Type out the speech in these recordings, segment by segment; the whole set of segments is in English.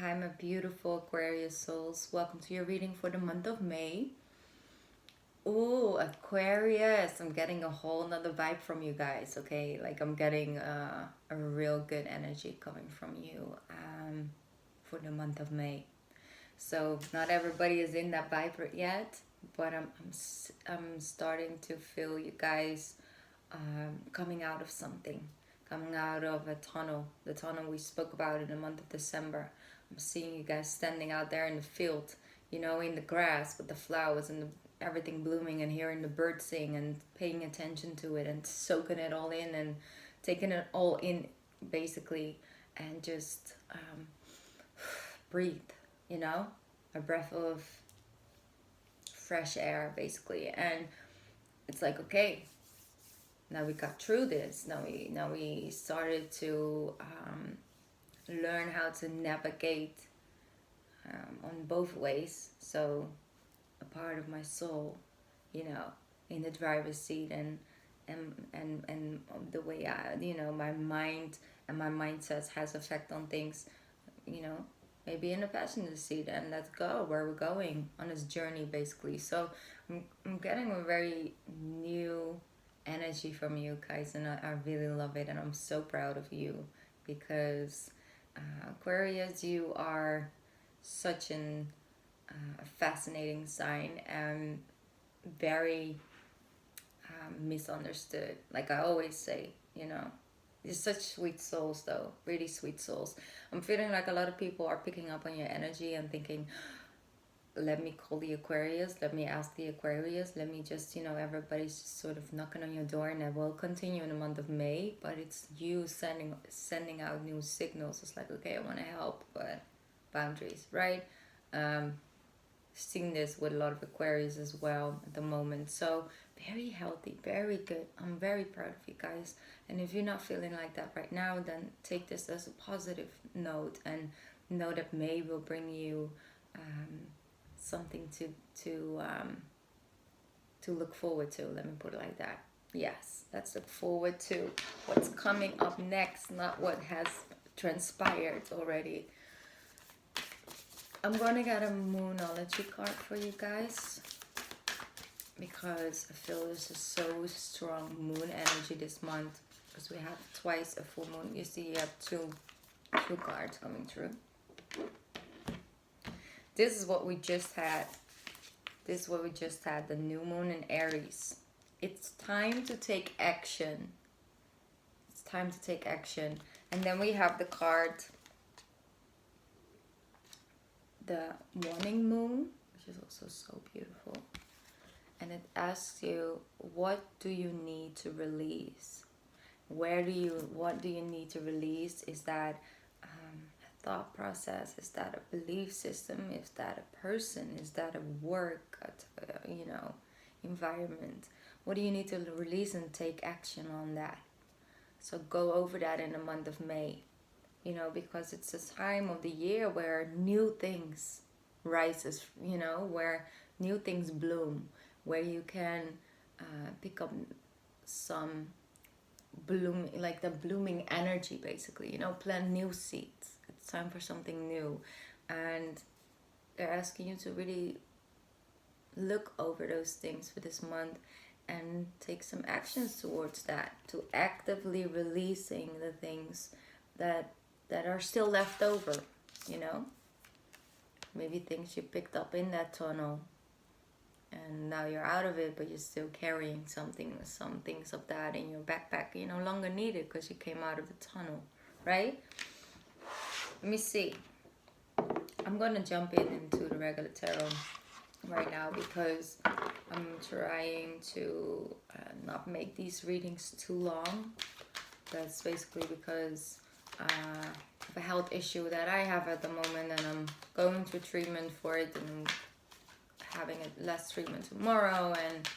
Hi, my beautiful Aquarius souls. Welcome to your reading for the month of May. Ooh, Aquarius. I'm getting a whole nother vibe from you guys, okay? Like, I'm getting a real good energy coming from you for the month of May. So, not everybody is in that vibe yet, but I'm starting to feel you guys coming out of something, coming out of a tunnel, the tunnel we spoke about in the month of December. I'm seeing you guys standing out there in the field, in the grass with the flowers and everything blooming, and hearing the birds sing and paying attention to it and soaking it all in and taking it all in, basically, and just breathe, a breath of fresh air, basically. And it's like, okay, now we got through this. Now we started to learn how to navigate on both ways. So a part of my soul, in the driver's seat, and the way my mind and my mindset has effect on things, maybe in the passenger seat, and let's go where we're going on this journey, basically. So I'm getting a very new energy from you guys, and I really love it, and I'm so proud of you because Aquarius, you are such a fascinating sign and very misunderstood. Like I always say, you're such sweet souls, though, really sweet souls. I'm feeling like a lot of people are picking up on your energy and thinking, let me call the Aquarius, let me ask the Aquarius, let me just, everybody's just sort of knocking on your door, and it will continue in the month of May, but it's you sending out new signals. It's like, okay, I want to help, but boundaries, right? Seeing this with a lot of Aquarius as well at the moment. So very healthy, very good. I'm very proud of you guys. And if you're not feeling like that right now, then take this as a positive note and know that May will bring you something to look forward to. Let me put it like that. Yes, let's look forward to what's coming up next, not what has transpired already. I'm gonna get a Moonology card for you guys because I feel this is so strong moon energy this month, because we have twice a full moon. You see, you have two cards coming through. This is what we just had. This is what we just had, the new moon in Aries. It's time to take action. It's time to take action. And then we have the card, the morning moon, which is also so beautiful. And it asks you, what do you need to release? What do you need to release? Is that a thought process? Is that a belief system? Is that a person? Is that a work, environment? What do you need to release and take action on that? So go over that in the month of May, because it's a time of the year where new things rises, where new things bloom, where you can pick up some bloom, like the blooming energy, basically, plant new seeds. It's time for something new, and they're asking you to really look over those things for this month and take some actions towards that, to actively releasing the things that are still left over, maybe things you picked up in that tunnel and now you're out of it, but you're still carrying some things of that in your backpack you no longer need it because you came out of the tunnel, right? Let me see. I'm gonna jump into the regular tarot right now because I'm trying to not make these readings too long. That's basically because of a health issue that I have at the moment, and I'm going through treatment for it, and having less treatment tomorrow, and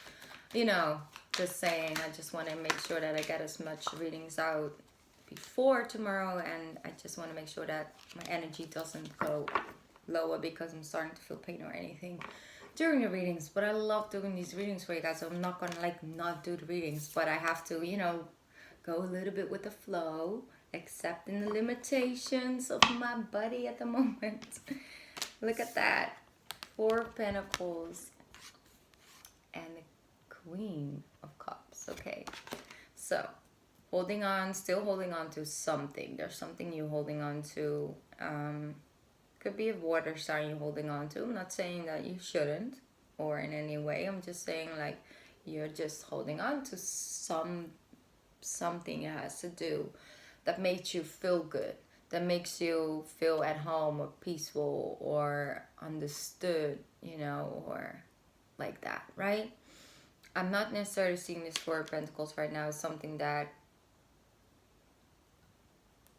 just saying, I just want to make sure that I get as much readings out before tomorrow, and I just want to make sure that my energy doesn't go lower because I'm starting to feel pain or anything during the readings. But I love doing these readings for you guys, so I'm not gonna not do the readings, but I have to go a little bit with the flow Accepting the limitations of my body at the moment. Look at that. 4 Pentacles and the Queen of Cups. Okay. So, holding on, still holding on to something. There's something you're holding on to. Could be a water sign you're holding on to. I'm not saying that you shouldn't or in any way. I'm just saying like you're just holding on to something it has to do that makes you feel good, that makes you feel at home or peaceful or understood, you know, or like that, right? I'm not necessarily seeing this 4 of Pentacles right now as something that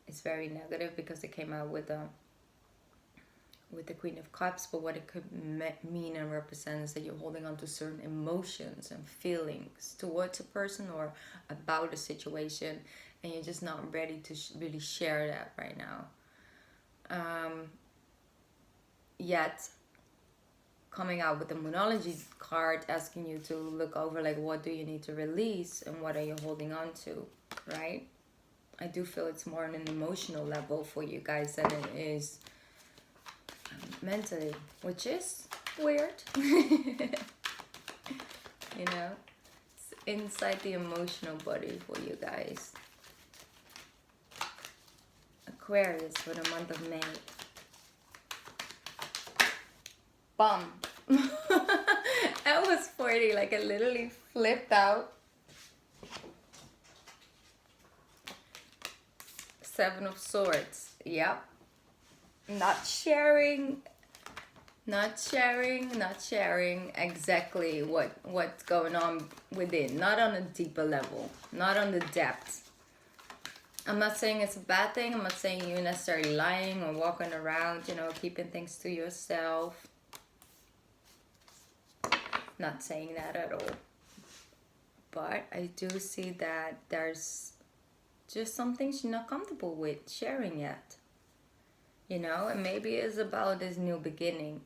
is very negative because it came out with the Queen of Cups, but what it could mean and represent is that you're holding on to certain emotions and feelings towards a person or about a situation, and you're just not ready to really share that right now. Yet, coming out with the Moonology card asking you to look over like what do you need to release and what are you holding on to, right? I do feel it's more on an emotional level for you guys than it is mentally, which is weird. You know, it's inside the emotional body for you guys. Aquarius for the month of May. Bum. That was 40, like it literally flipped out. 7 of Swords. Yep. Not sharing exactly what's going on within. Not on a deeper level. Not on the depth. I'm not saying it's a bad thing. I'm not saying you're necessarily lying or walking around, you know, keeping things to yourself. Not saying that at all. But I do see that there's just some things you're not comfortable with sharing yet. You know, and maybe it's about this new beginning.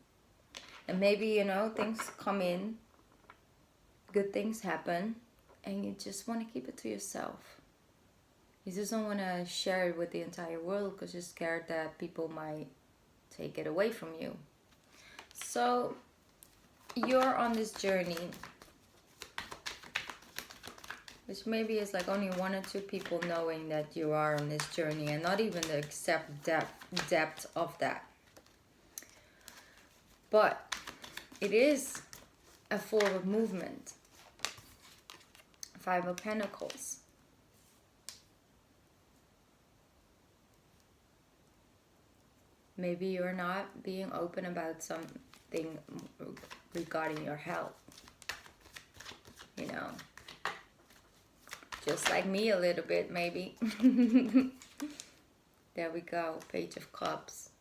And maybe, you know, things come in, good things happen, and you just want to keep it to yourself. You just don't want to share it with the entire world because you're scared that people might take it away from you. So, you're on this journey, which maybe is like only 1 or 2 people knowing that you are on this journey and not even the exact depth of that. But it is a forward movement. 5 of Pentacles. Maybe you're not being open about something regarding your health. You know. Just like me a little bit, maybe. There we go. Page of Cups.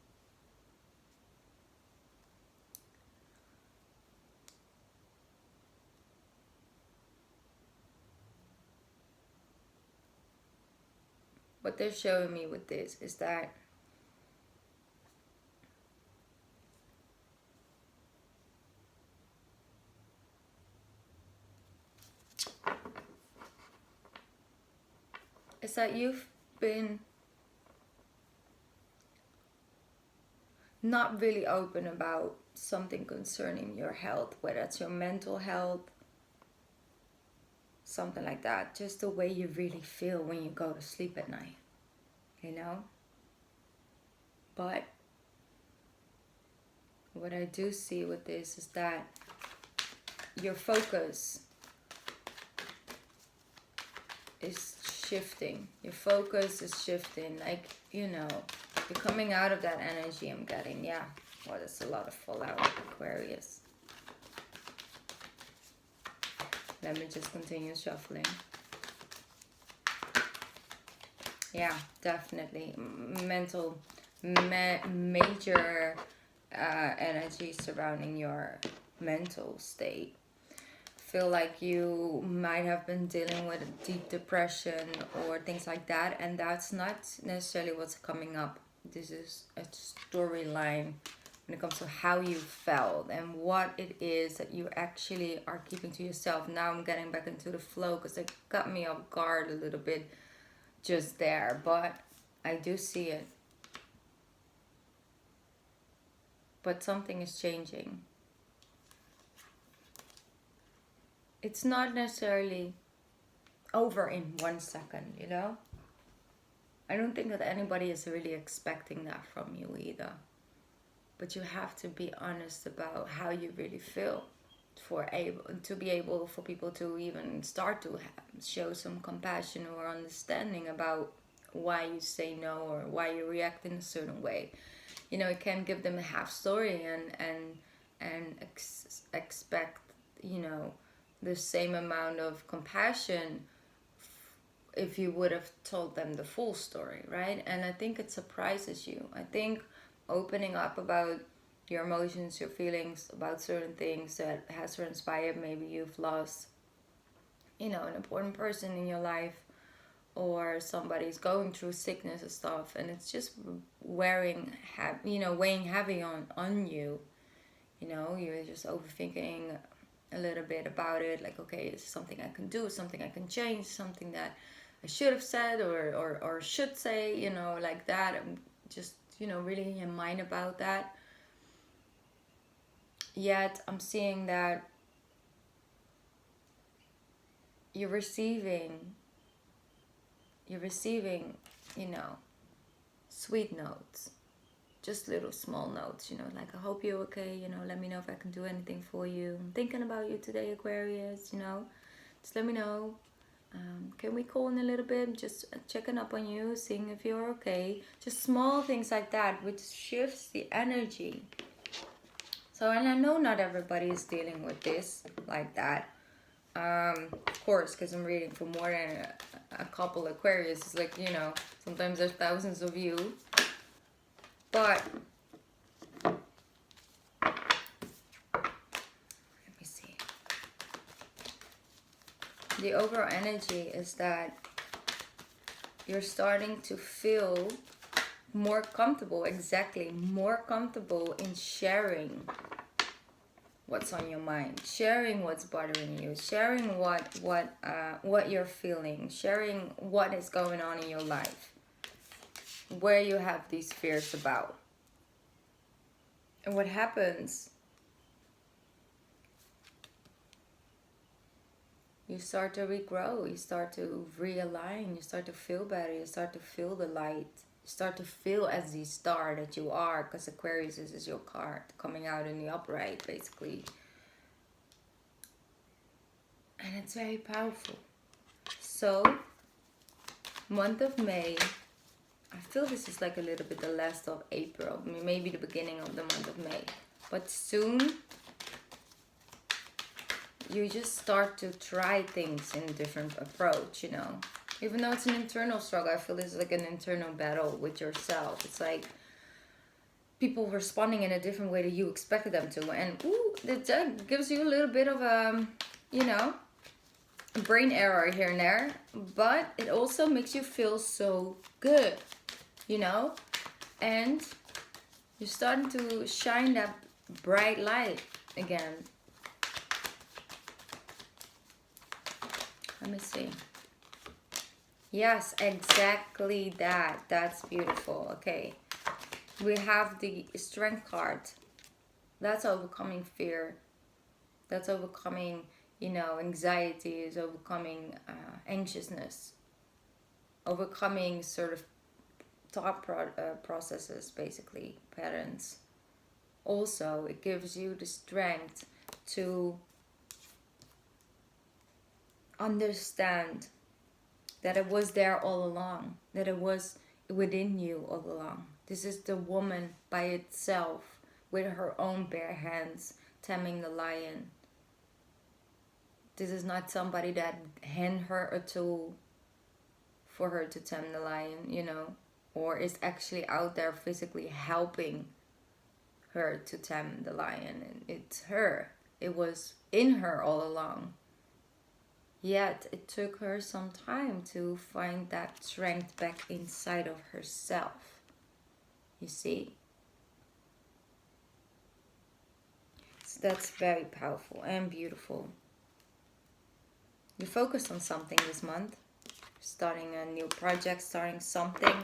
What they're showing me with this is that you've been not really open about something concerning your health, whether it's your mental health, something like that. Just the way you really feel when you go to sleep at night, you know? But what I do see with this is that your focus is shifting. Your focus is shifting. Like, you know, you're coming out of that energy I'm getting. Yeah. Well, there's a lot of fallout, Aquarius. Let me just continue shuffling. Yeah, definitely. Mental, major energy surrounding your mental state. Feel like you might have been dealing with a deep depression or things like that, and that's not necessarily what's coming up. This is a storyline when it comes to how you felt and what it is that you actually are keeping to yourself. Now I'm getting back into the flow because it got me off guard a little bit just there, but I do see it. But something is changing. It's not necessarily over in 1 second, you know? I don't think that anybody is really expecting that from you either. But you have to be honest about how you really feel for people to even start to show some compassion or understanding about why you say no or why you react in a certain way. You know, it can give them a half story and expect, you know, the same amount of compassion if you would have told them the full story, right? And I think it surprises you. I think opening up about your emotions, your feelings about certain things that has transpired, maybe you've lost, you know, an important person in your life, or somebody's going through sickness and stuff, and it's just weighing heavy on you. You know, you're just overthinking a little bit about it, like, okay, is something I can do, something I can change, something that I should have said or should say, you know, like that. And just, you know, really in your mind about that. Yet I'm seeing that you're receiving, you know, sweet notes, just little small notes, you know, like, I hope you're okay, you know, let me know if I can do anything for you. I'm thinking about you today, Aquarius, you know, just let me know. Can we call in a little bit? Just checking up on you, seeing if you're okay. Just small things like that, which shifts the energy. So, and I know not everybody is dealing with this like that. Of course, because I'm reading for more than a couple Aquarius. It's like, you know, sometimes there's thousands of you. But let me see. The overall energy is that you're starting to feel more comfortable, more comfortable in sharing what's on your mind, sharing what's bothering you, sharing what you're feeling, sharing what is going on in your life, where you have these fears about. And what happens, you start to regrow, you start to realign, you start to feel better, you start to feel the light, you start to feel as the star that you are, because Aquarius is your card coming out in the upright, basically. And it's very powerful. So, month of May, I feel this is like a little bit the last of April, maybe the beginning of the month of May. But soon, you just start to try things in a different approach, you know. Even though it's an internal struggle, I feel this is like an internal battle with yourself. It's like people responding in a different way that you expected them to. And that gives you a little bit of a, you know, brain error here and there. But it also makes you feel so good, you know. And you're starting to shine that bright light again. Let me see. Yes, exactly that. That's beautiful. Okay. We have the Strength card. That's overcoming fear. That's overcoming, you know, anxiety, is overcoming anxiousness. Overcoming sort of thought processes, basically, patterns. Also, it gives you the strength to understand that it was there all along, that it was within you all along. This is the woman by itself, with her own bare hands, taming the lion. This is not somebody that hand her a tool for her to tame the lion, you know, or is actually out there physically helping her to tame the lion. And it's her. It was in her all along. Yet it took her some time to find that strength back inside of herself. You see? So that's very powerful and beautiful. You focused on something this month. Starting a new project, starting something.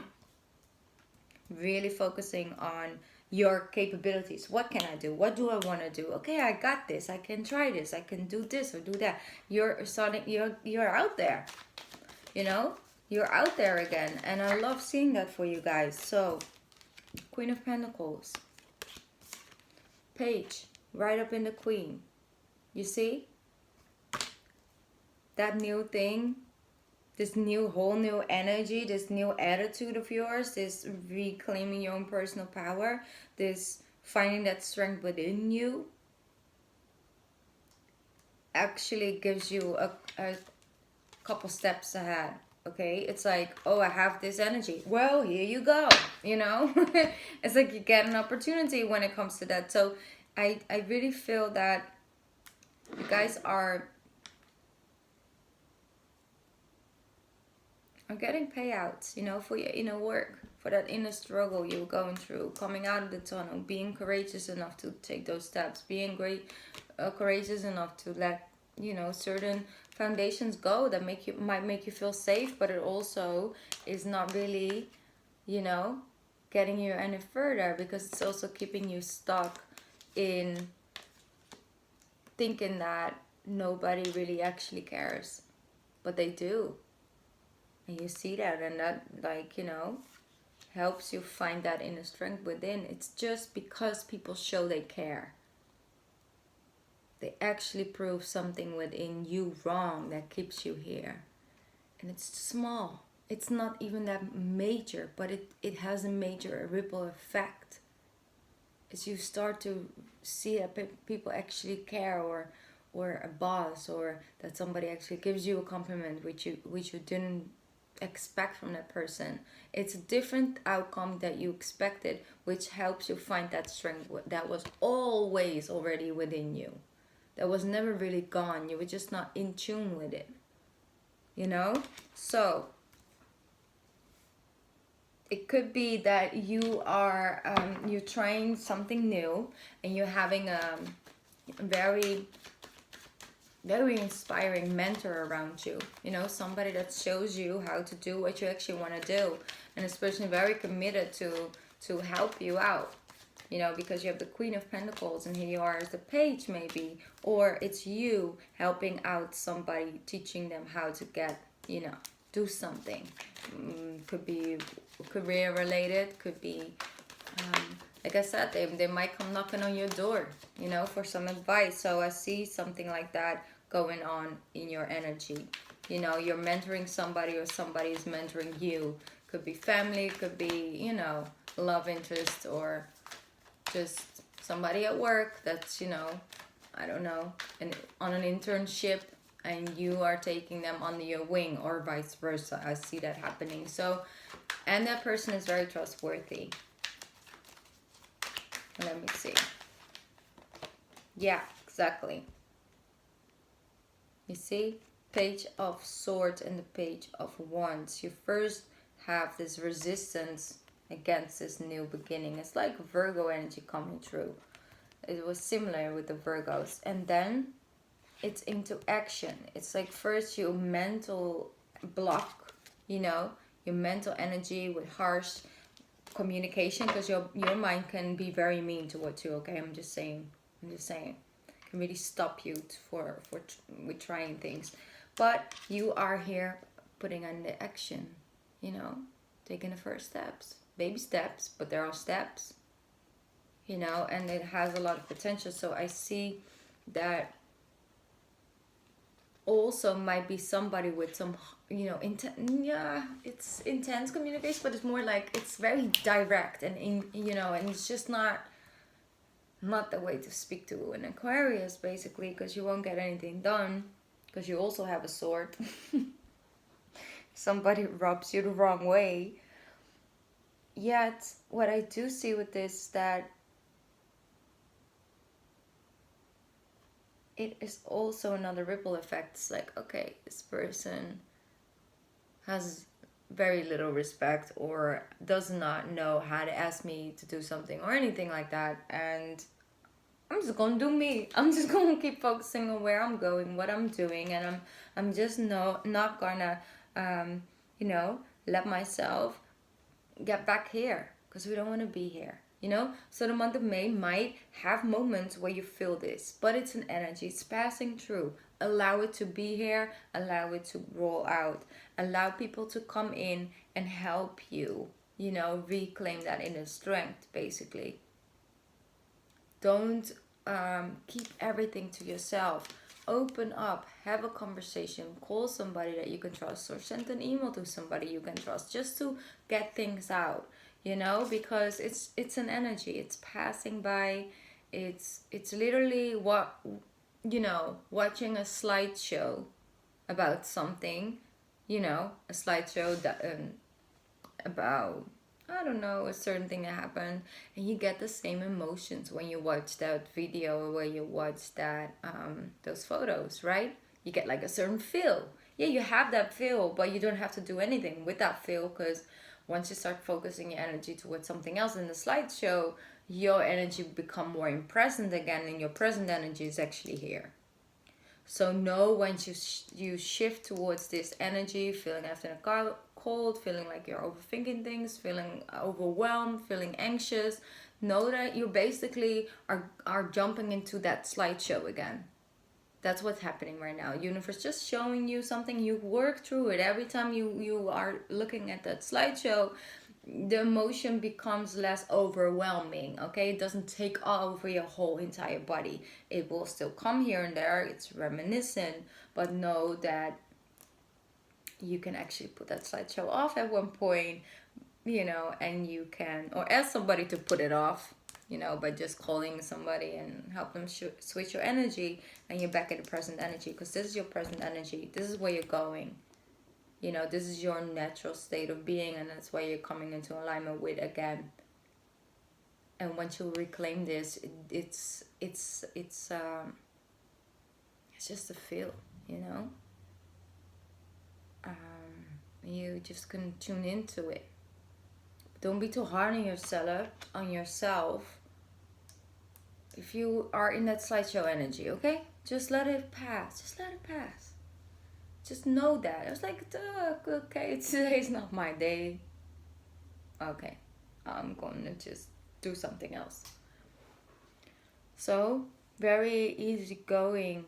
really focusing on your capabilities. What can I do? What do I want to do? Okay, I got this. I can try this. I can do this or do that. You're starting. You're out there. You know, you're out there again, and I love seeing that for you guys. So, Queen of Pentacles, Page, right up in the Queen. You see that new thing, this new whole new energy, this new attitude of yours, this reclaiming your own personal power, this finding that strength within you, actually gives you a couple steps ahead. Okay, it's like, oh, I have this energy, well, here you go, you know. It's like you get an opportunity when it comes to that. So I really feel that you guys are getting payouts, you know, for your inner work, for that inner struggle you're going through, coming out of the tunnel, being courageous enough to take those steps, being courageous enough to let, you know, certain foundations go that might make you feel safe, but it also is not really, you know, getting you any further, because it's also keeping you stuck in thinking that nobody really actually cares, but they do. And you see that, and that, like, you know, helps you find that inner strength within. It's just because people show they care. They actually prove something within you wrong that keeps you here. And it's small. It's not even that major, but it has a major ripple effect. As you start to see that people actually care, or a boss, or that somebody actually gives you a compliment which you didn't expect from that person. It's a different outcome that you expected, which helps you find that strength that was always already within you, that was never really gone. You were just not in tune with it, you know. So it could be that you are you're trying something new, and you're having a very inspiring mentor around you, you know, somebody that shows you how to do what you actually want to do, and especially very committed to help you out, you know, because you have the Queen of Pentacles, and here you are as the Page, maybe, or it's you helping out somebody, teaching them how to get, you know, do something. Could be career related, could be like I said, they might come knocking on your door, you know, for some advice. So I see something like that going on in your energy. You know, you're mentoring somebody, or somebody is mentoring you. Could be family, could be, you know, love interest, or just somebody at work that's, you know, I don't know, on an internship, and you are taking them under your wing, or vice versa. I see that happening. So, and that person is very trustworthy. Let me see. Yeah, exactly. You see? Page of Swords and the Page of Wands. You first have this resistance against this new beginning. It's like Virgo energy coming through. It was similar with the Virgos. And then it's into action. It's like first your mental block, you know, your mental energy with harsh communication, because your mind can be very mean towards you. Okay, I'm just saying can really stop you with trying things, but you are here putting on the action, you know, taking the first steps, baby steps, but there are steps, you know, and it has a lot of potential. So I see that also might be somebody with some, you know, it's intense communication, but it's more like it's very direct, and you know, and it's just not the way to speak to an Aquarius, basically, because you won't get anything done, because you also have a sword. Somebody rubs you the wrong way. Yet what I do see with this is that it is also another ripple effect. It's like, okay, this person has very little respect, or does not know how to ask me to do something or anything like that, and I'm just gonna do me. I'm just gonna keep focusing on where I'm going, what I'm doing, and I'm just not gonna you know, let myself get back here. because we don't want to be here, you know? So the month of May might have moments where you feel this, but it's an energy, it's passing through. Allow it to be here, allow it to roll out, allow people to come in and help you, you know, reclaim that inner strength, basically. Don't keep everything to yourself. Open up, have a conversation, call somebody that you can trust, or send an email to somebody you can trust, just to get things out, you know, because it's an energy, it's passing by. It's literally what, you know, watching a slideshow about something, you know, a slideshow that about, I don't know, a certain thing that happened, and you get the same emotions when you watch that video or when you watch that those photos, right? You get like a certain feel. Yeah, you have that feel, but you don't have to do anything with that feel, because once you start focusing your energy towards something else in the slideshow, your energy become more in present again, and your present energy is actually here. So know when you shift towards this energy, feeling after a cold, feeling like you're overthinking things, feeling overwhelmed, feeling anxious, know that you basically are jumping into that slideshow again. That's what's happening right now. Universe just showing you something. You work through it. Every time you are looking at that slideshow, the emotion becomes less overwhelming. Okay, it doesn't take over your whole entire body. It will still come here and there. It's reminiscent, but know that you can actually put that slideshow off at one point, you know, and you can, or ask somebody to put it off, you know, by just calling somebody and help them switch your energy, and you're back in the present energy, because this is your present energy. This is where you're going. You know, this is your natural state of being, and that's why you're coming into alignment with again. And once you reclaim this, it's just a feel, you know. You just can tune into it. Don't be too hard on yourself. If you are in that slideshow energy, okay, just let it pass. Just let it pass. Just know that. I was like, okay, today's not my day. Okay, I'm going to just do something else. So, very easygoing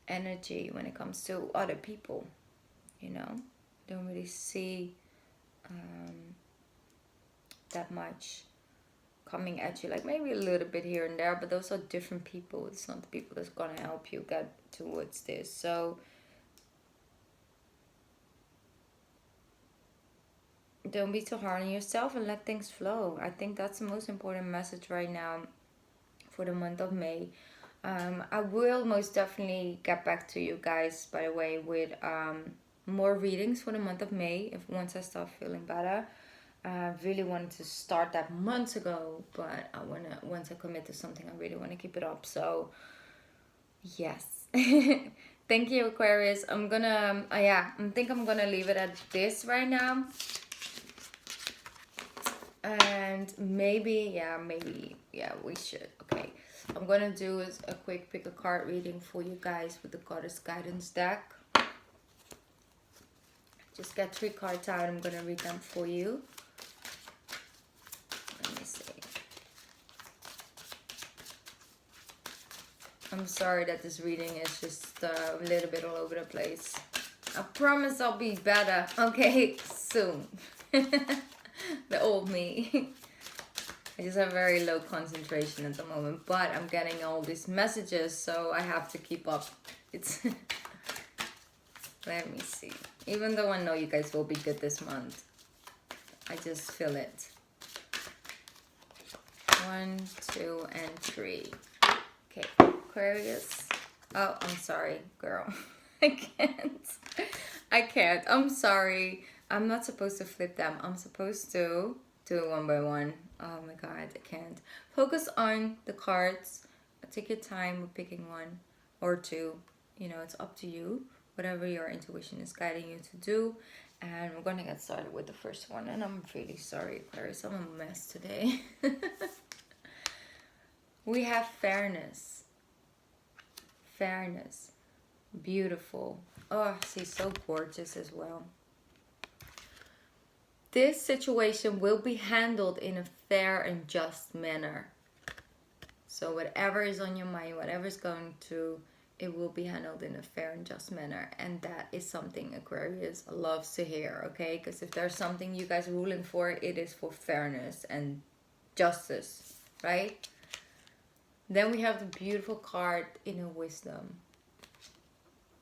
energy when it comes to other people, you know. Don't really see that much coming at you, like maybe a little bit here and there, but those are different people. It's not the people that's gonna help you get towards this. So don't be too hard on yourself and let things flow. I think that's the most important message right now for the month of May. I will most definitely get back to you guys, by the way, with more readings for the month of May if once I start feeling better. I really wanted to start that months ago, but once I commit to something, I really want to keep it up. So yes. Thank you, Aquarius. I'm gonna I think I'm gonna leave it at this right now. And maybe we should. Okay, I'm gonna do a quick pick a card reading for you guys with the Goddess Guidance deck. Just get 3 cards out. I'm gonna read them for you. Let me see. I'm sorry that this reading is just a little bit all over the place. I promise I'll be better. Okay, soon. The old me. I just have very low concentration at the moment, but I'm getting all these messages, so I have to keep up. It's let me see. Even though I know you guys will be good this month, I just feel it. 1, 2, and 3. Okay, Aquarius. Oh, I'm sorry, girl. I can't. I'm sorry. I'm not supposed to flip them. I'm supposed to do it one by one. Oh my god, I can't. Focus on the cards. Take your time with picking 1 or 2. You know, it's up to you. Whatever your intuition is guiding you to do. And we're going to get started with the first one. And I'm really sorry, Aquarius. I'm a mess today. We have fairness. Fairness. Beautiful. Oh, she's so gorgeous as well. this situation will be handled in a fair and just manner. So whatever is on your mind, whatever is going through, it will be handled in a fair and just manner. And that is something Aquarius loves to hear, okay? Because if there's something you guys are ruling for, it is for fairness and justice, right? Then we have the beautiful card, Inner Wisdom.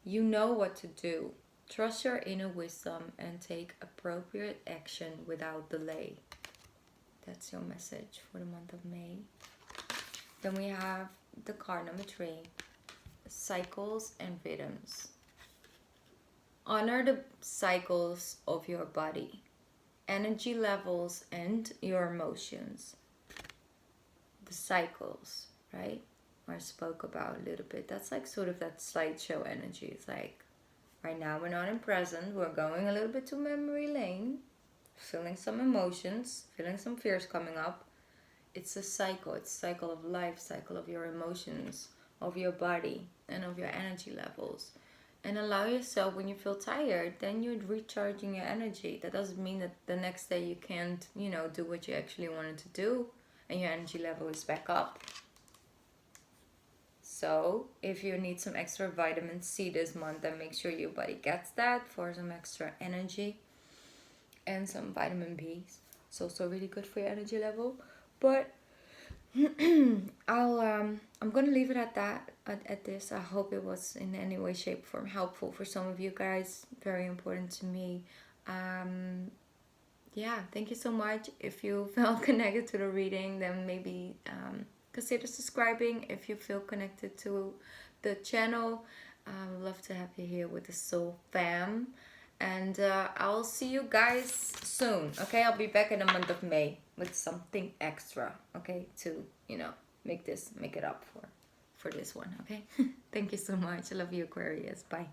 You know what to do. Trust your inner wisdom and take appropriate action without delay. That's your message for the month of May. Then we have the card number 3, cycles and rhythms. Honor the cycles of your body, energy levels, and your emotions. The cycles, right? I spoke about a little bit. That's like sort of that slideshow energy. It's like, right now we're not in present. We're going a little bit to memory lane, feeling some emotions, feeling some fears coming up. It's a cycle. It's a cycle of life, cycle of your emotions, of your body, and of your energy levels. And allow yourself, when you feel tired, then you're recharging your energy. That doesn't mean that the next day you can't, do what you actually wanted to do and your energy level is back up. So if you need some extra vitamin C this month, then make sure your body gets that for some extra energy, and some vitamin B. It's also really good for your energy level. But I'm gonna leave it at that, at this. I hope it was in any way, shape, form helpful for some of you guys. Very important to me. Yeah, thank you so much. If you felt connected to the reading, then maybe consider subscribing if you feel connected to the channel. I'd love to have you here with the Soul Fam. And I'll see you guys soon, okay? I'll be back in the month of May with something extra, okay? To, make it up for this one, okay? Thank you so much. I love you, Aquarius. Bye.